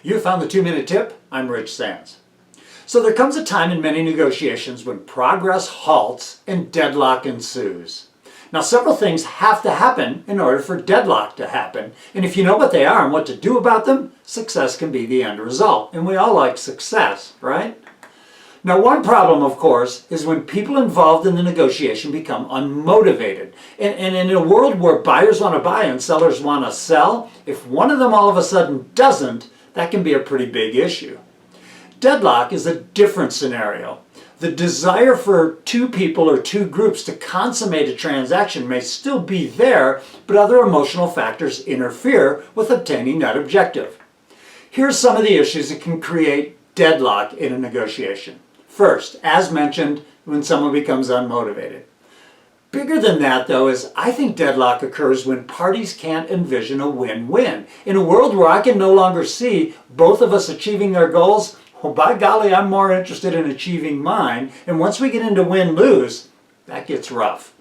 You found the 2-minute tip. I'm Rich Sands. So there comes a time in many negotiations when progress halts and deadlock ensues. Now several things have to happen in order for deadlock to happen, and if you know what they are and what to do about them, success can be the end result. And we all like success, right? Now one problem, of course, is when people involved in the negotiation become unmotivated. And in a world where buyers want to buy and sellers want to sell, if one of them all of a sudden doesn't, that can be a pretty big issue. Deadlock is a different scenario. The desire for two people or two groups to consummate a transaction may still be there, but other emotional factors interfere with obtaining that objective. Here's some of the issues that can create deadlock in a negotiation. First, as mentioned, when someone becomes unmotivated. Bigger than that, though, is I think deadlock occurs when parties can't envision a win-win. In a world where I can no longer see both of us achieving their goals, well, by golly, I'm more interested in achieving mine. And once we get into win-lose, that gets rough.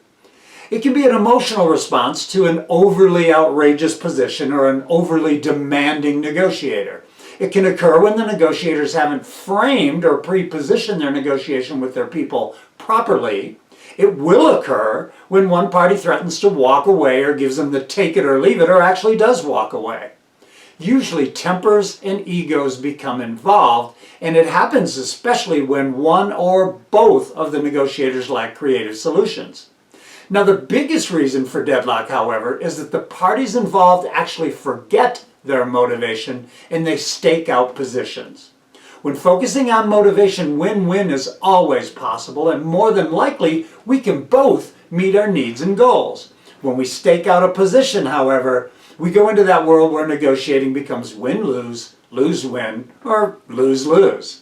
It can be an emotional response to an overly outrageous position or an overly demanding negotiator. It can occur when the negotiators haven't framed or pre-positioned their negotiation with their people properly. It will occur when one party threatens to walk away or gives them the take it or leave it or actually does walk away. Usually tempers and egos become involved, and it happens especially when one or both of the negotiators lack creative solutions. Now the biggest reason for deadlock, however, is that the parties involved actually forget their motivation and they stake out positions. When focusing on motivation, win-win is always possible, and more than likely we can both meet our needs and goals. When we stake out a position, however, we go into that world where negotiating becomes win-lose, lose-win, or lose-lose.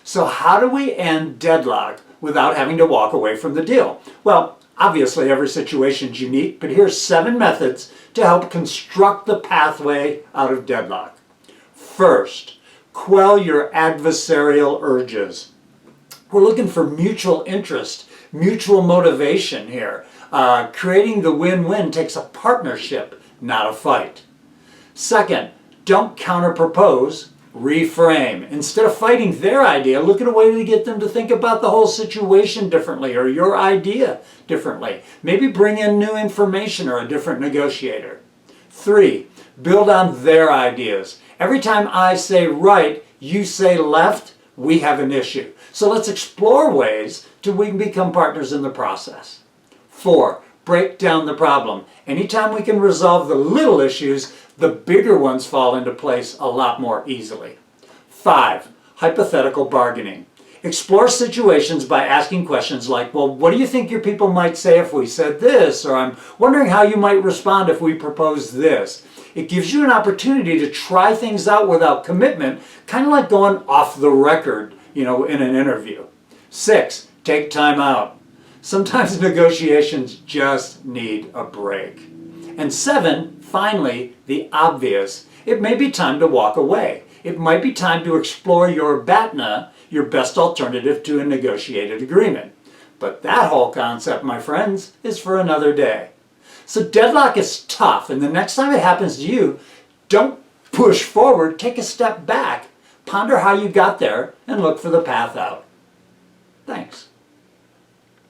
So how do we end deadlock without having to walk away from the deal? Well, obviously every situation is unique, but here's 7 methods to help construct the pathway out of deadlock. First, quell your adversarial urges. We're looking for mutual interest, mutual motivation here. Creating the win-win takes a partnership, not a fight. Second, don't counter-propose, reframe. Instead of fighting their idea, look at a way to get them to think about the whole situation differently or your idea differently. Maybe bring in new information or a different negotiator. 3, build on their ideas. Every time I say right, you say left, we have an issue. So let's explore ways till we can become partners in the process. 4, break down the problem. Anytime we can resolve the little issues, the bigger ones fall into place a lot more easily. 5, hypothetical bargaining. Explore situations by asking questions like, well, what do you think your people might say if we said this? Or I'm wondering how you might respond if we proposed this. It gives you an opportunity to try things out without commitment, kind of like going off the record, in an interview. 6, take time out. Sometimes negotiations just need a break. And 7, finally, the obvious. It may be time to walk away. It might be time to explore your BATNA, your best alternative to a negotiated agreement. But that whole concept, my friends, is for another day. So deadlock is tough, and the next time it happens to you, don't push forward, take a step back, ponder how you got there, and look for the path out. Thanks.